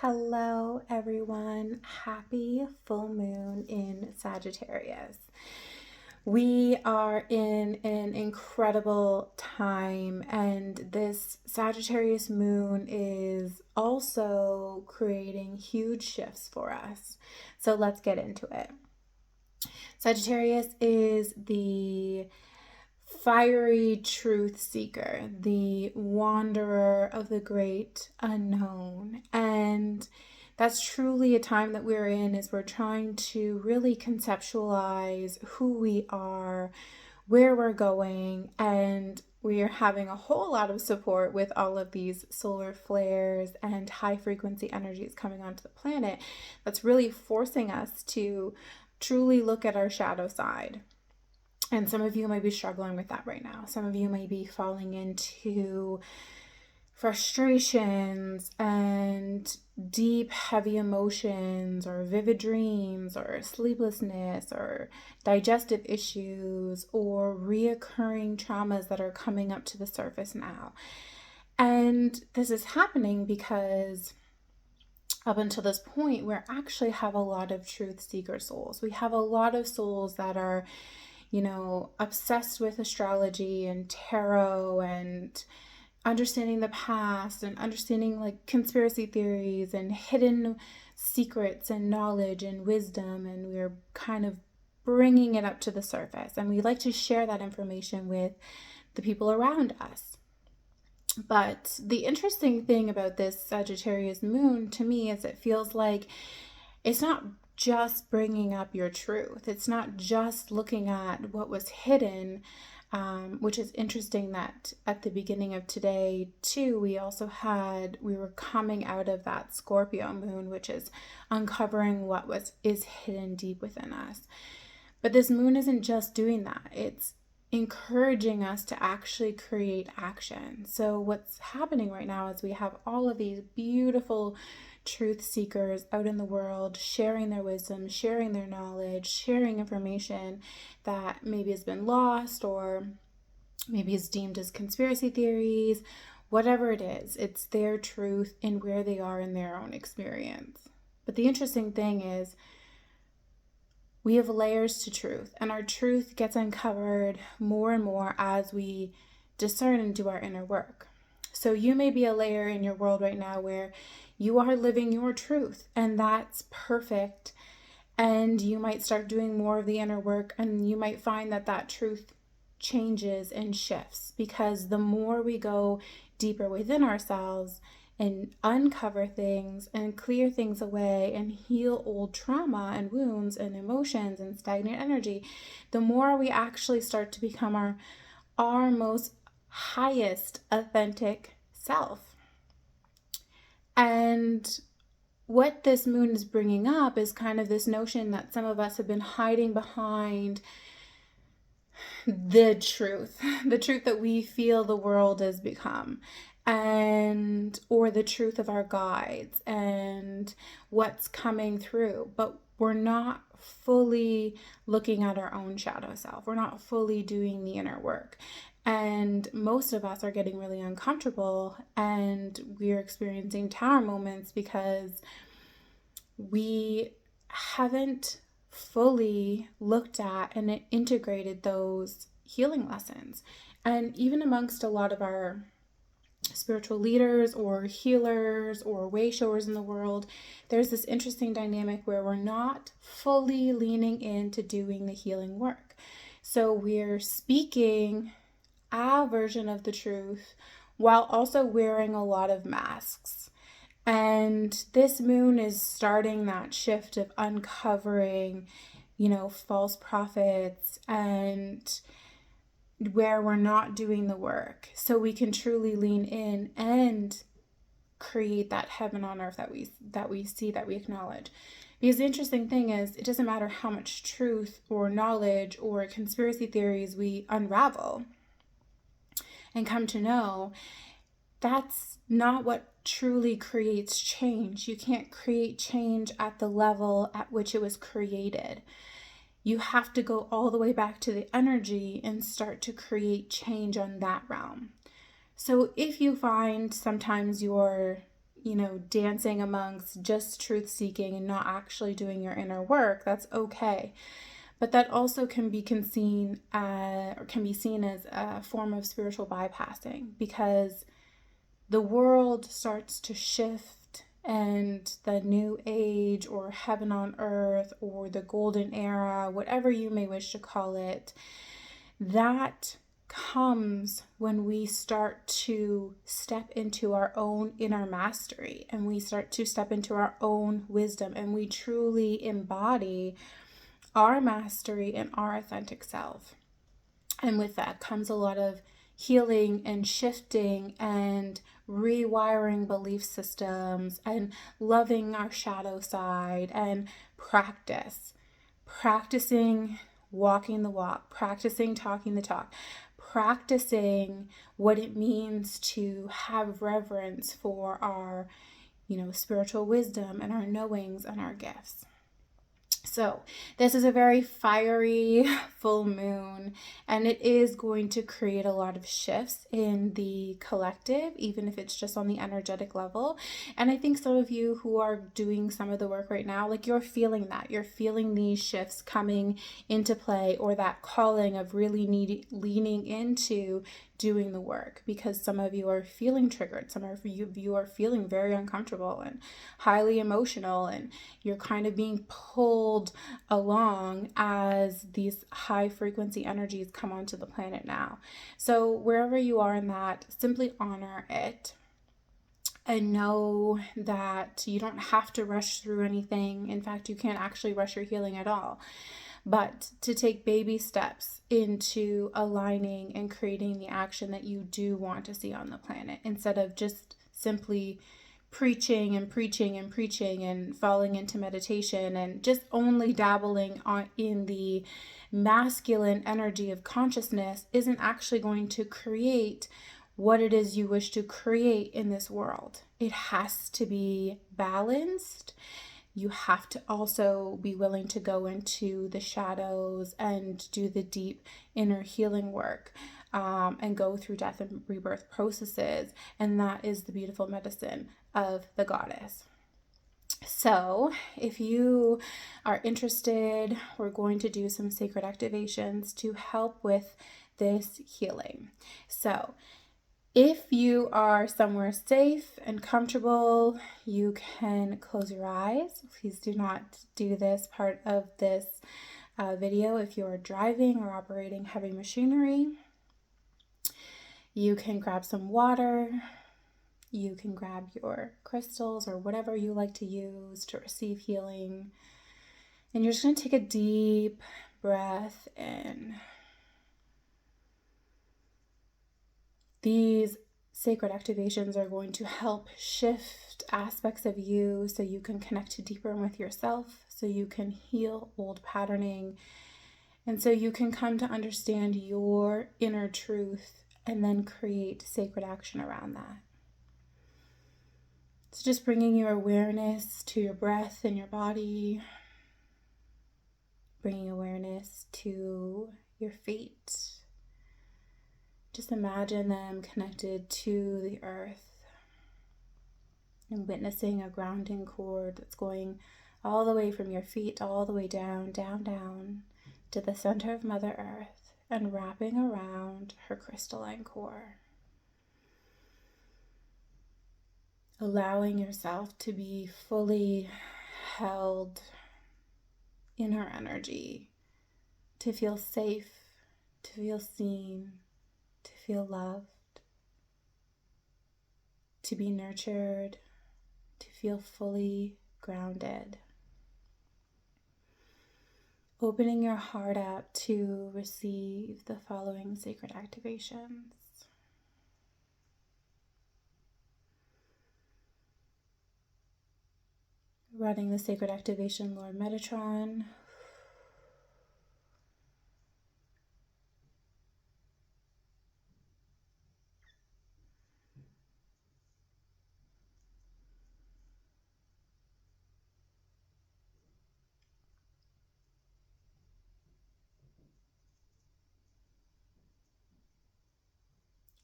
Hello, everyone. Happy full moon in Sagittarius. We are in an incredible time, and this Sagittarius moon is also creating huge shifts for us. So let's get into it. Sagittarius is the fiery truth seeker, the wanderer of the great unknown. And that's truly a time that we're in, is we're trying to really conceptualize who we are, where we're going, and we are having a whole lot of support with all of these solar flares and high frequency energies coming onto the planet. That's really forcing us to truly look at our shadow side. And some of you might be struggling with that right now. Some of you may be falling into frustrations and deep, heavy emotions, or vivid dreams, or sleeplessness, or digestive issues, or reoccurring traumas that are coming up to the surface now. And this is happening because up until this point, we actually have a lot of truth seeker souls. We have a lot of souls that are obsessed with astrology and tarot and understanding the past and understanding like conspiracy theories and hidden secrets and knowledge and wisdom. And we're kind of bringing it up to the surface. And we like to share that information with the people around us. But the interesting thing about this Sagittarius moon to me is it feels like it's not just bringing up your truth. It's not just looking at what was hidden, which is interesting that at the beginning of today too, we were coming out of that Scorpio moon, which is uncovering what is hidden deep within us. But this moon isn't just doing that. It's encouraging us to actually create action. So what's happening right now is we have all of these beautiful truth seekers out in the world sharing their wisdom, sharing their knowledge, sharing information that maybe has been lost or maybe is deemed as conspiracy theories. Whatever it is, it's their truth and where they are in their own experience. But the interesting thing is we have layers to truth, and our truth gets uncovered more and more as we discern and do our inner work. So you may be a layer in your world right now where you are living your truth, and that's perfect. And you might start doing more of the inner work, and you might find that truth changes and shifts, because the more we go deeper within ourselves and uncover things and clear things away and heal old trauma and wounds and emotions and stagnant energy, the more we actually start to become our most highest authentic self. And what this moon is bringing up is kind of this notion that some of us have been hiding behind the truth that we feel the world has become, or the truth of our guides and what's coming through. But we're not fully looking at our own shadow self. We're not fully doing the inner work. And most of us are getting really uncomfortable, and we're experiencing tower moments because we haven't fully looked at and integrated those healing lessons. And even amongst a lot of our spiritual leaders or healers or way showers in the world, there's this interesting dynamic where we're not fully leaning into doing the healing work. So we're speaking our version of the truth while also wearing a lot of masks. And this moon is starting that shift of uncovering, false prophets, and where we're not doing the work, so we can truly lean in and create that heaven on earth that we see, that we acknowledge. Because the interesting thing is, it doesn't matter how much truth or knowledge or conspiracy theories we unravel and come to know, that's not what truly creates change. You can't create change at the level at which it was created. You have to go all the way back to the energy and start to create change on that realm. So if you find sometimes you're dancing amongst just truth seeking and not actually doing your inner work, that's okay. But that also can be seen as a form of spiritual bypassing, because the world starts to shift, and the new age or heaven on earth or the golden era, whatever you may wish to call it, that comes when we start to step into our own inner mastery, and we start to step into our own wisdom, and we truly embody our mastery and our authentic self. And with that comes a lot of healing and shifting and rewiring belief systems and loving our shadow side and practicing walking the walk, practicing talking the talk, practicing what it means to have reverence for our spiritual wisdom and our knowings and our gifts. So this is a very fiery full moon, and it is going to create a lot of shifts in the collective, even if it's just on the energetic level. And I think some of you who are doing some of the work right now, like, you're feeling that. You're feeling these shifts coming into play, or that calling of really leaning into doing the work, because some of you are feeling triggered. Some of you are feeling very uncomfortable and highly emotional, and you're kind of being pulled along as these high frequency energies come onto the planet now. So wherever you are in that, simply honor it and know that you don't have to rush through anything. In fact, you can't actually rush your healing at all, but to take baby steps into aligning and creating the action that you do want to see on the planet, instead of just simply preaching and preaching and preaching and falling into meditation and just only dabbling in the masculine energy of consciousness isn't actually going to create what it is you wish to create in this world. It has to be balanced. You have to also be willing to go into the shadows and do the deep inner healing work, and go through death and rebirth processes. And that is the beautiful medicine of the goddess. So if you are interested, we're going to do some sacred activations to help with this healing. So if you are somewhere safe and comfortable, you can close your eyes. Please do not do this part of this video if you are driving or operating heavy machinery. You can grab some water. You can grab your crystals or whatever you like to use to receive healing. And you're just going to take a deep breath in. These sacred activations are going to help shift aspects of you so you can connect deeper with yourself, so you can heal old patterning, and so you can come to understand your inner truth and then create sacred action around that. So just bringing your awareness to your breath and your body, bringing awareness to your feet. Just imagine them connected to the earth and witnessing a grounding cord that's going all the way from your feet all the way down, down, down to the center of Mother Earth and wrapping around her crystalline core. Allowing yourself to be fully held in her energy, to feel safe, to feel seen, to feel loved, to be nurtured, to feel fully grounded. Opening your heart up to receive the following sacred activations. Running the sacred activation, Lord Metatron.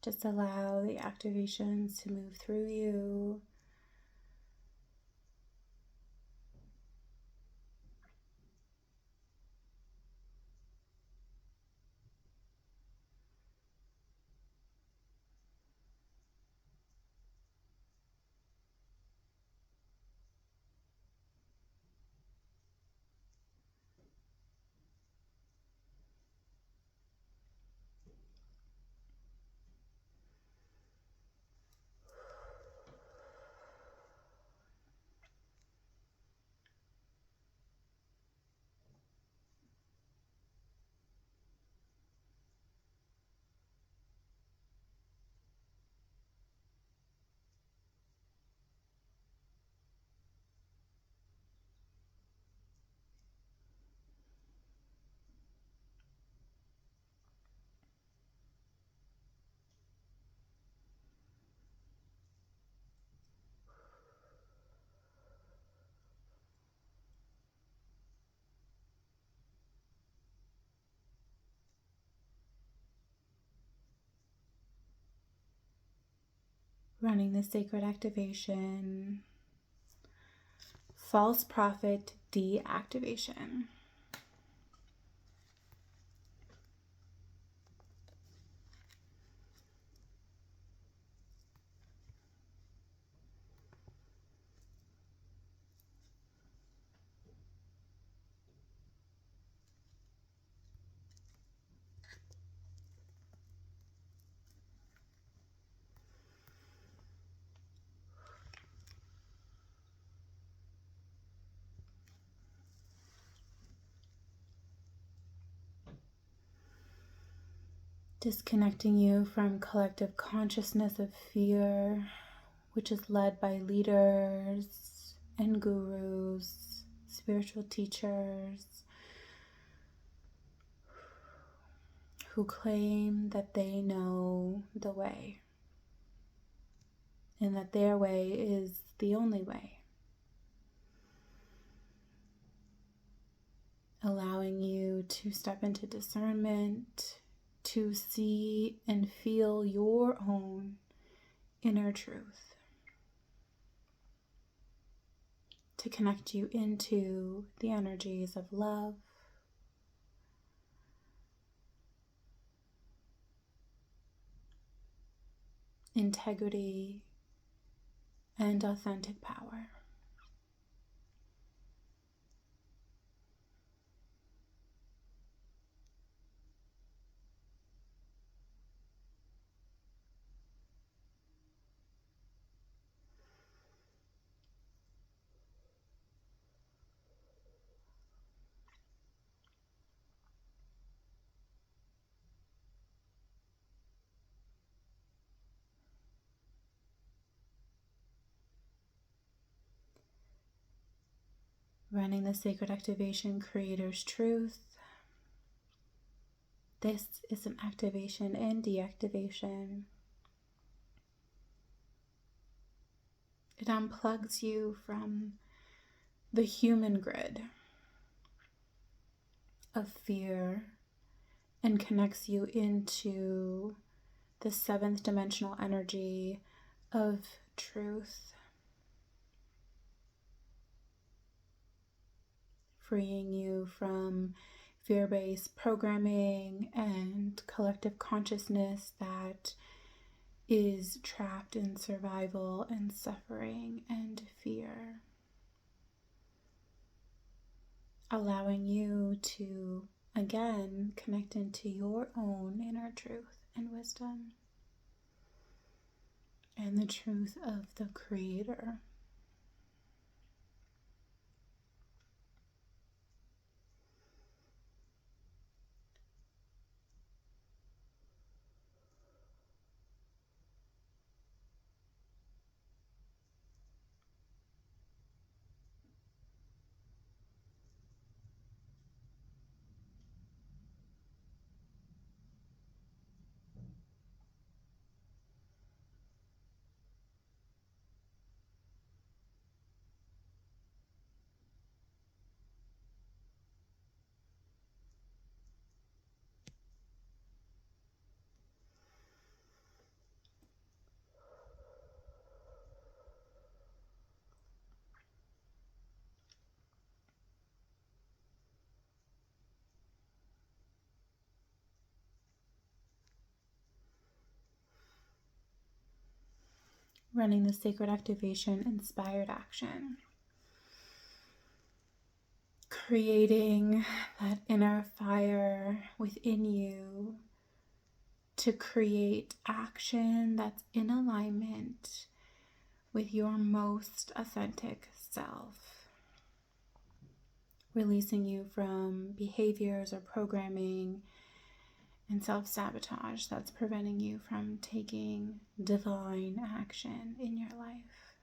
Just allow the activations to move through you, Running the sacred activation, false prophet deactivation. Disconnecting you from collective consciousness of fear, which is led by leaders and gurus, spiritual teachers who claim that they know the way and that their way is the only way. Allowing you to step into discernment, to see and feel your own inner truth, to connect you into the energies of love, integrity, and authentic power. Running the sacred activation, Creator's Truth. This is an activation and deactivation. It unplugs you from the human grid of fear and connects you into the seventh dimensional energy of truth, freeing you from fear-based programming and collective consciousness that is trapped in survival and suffering and fear. Allowing you to, again, connect into your own inner truth and wisdom and the truth of the Creator. Running the sacred activation, inspired action. Creating that inner fire within you to create action that's in alignment with your most authentic self. Releasing you from behaviors or programming and self-sabotage that's preventing you from taking divine action in your life.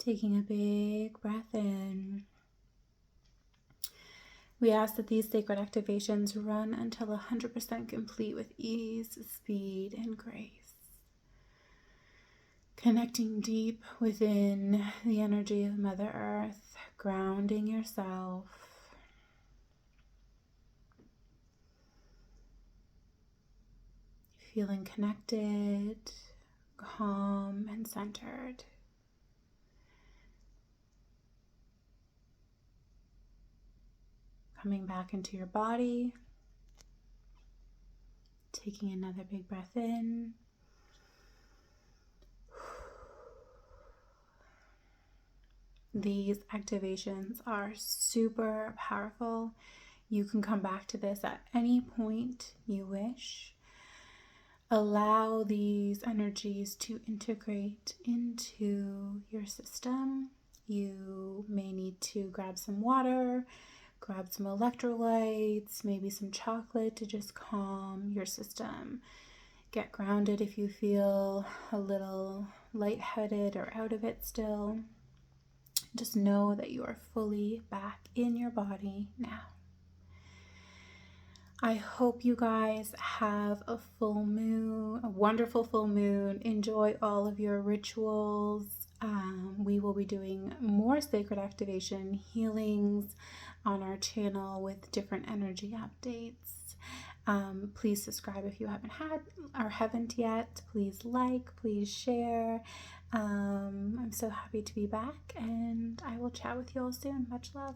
Taking a big breath in. We ask that these sacred activations run until 100% complete with ease, speed, and grace. Connecting deep within the energy of Mother Earth, grounding yourself. Feeling connected, calm, and centered. Coming back into your body. Taking another big breath in. These activations are super powerful. You can come back to this at any point you wish. Allow these energies to integrate into your system. You may need to grab some water, grab some electrolytes, maybe some chocolate to just calm your system. Get grounded if you feel a little lightheaded or out of it still. Just know that you are fully back in your body now. I hope you guys have a full moon, a wonderful full moon. Enjoy all of your rituals. We will be doing more sacred activation healings on our channel with different energy updates. Please subscribe if you haven't yet. Please like, please share. I'm so happy to be back, and I will chat with you all soon. Much love.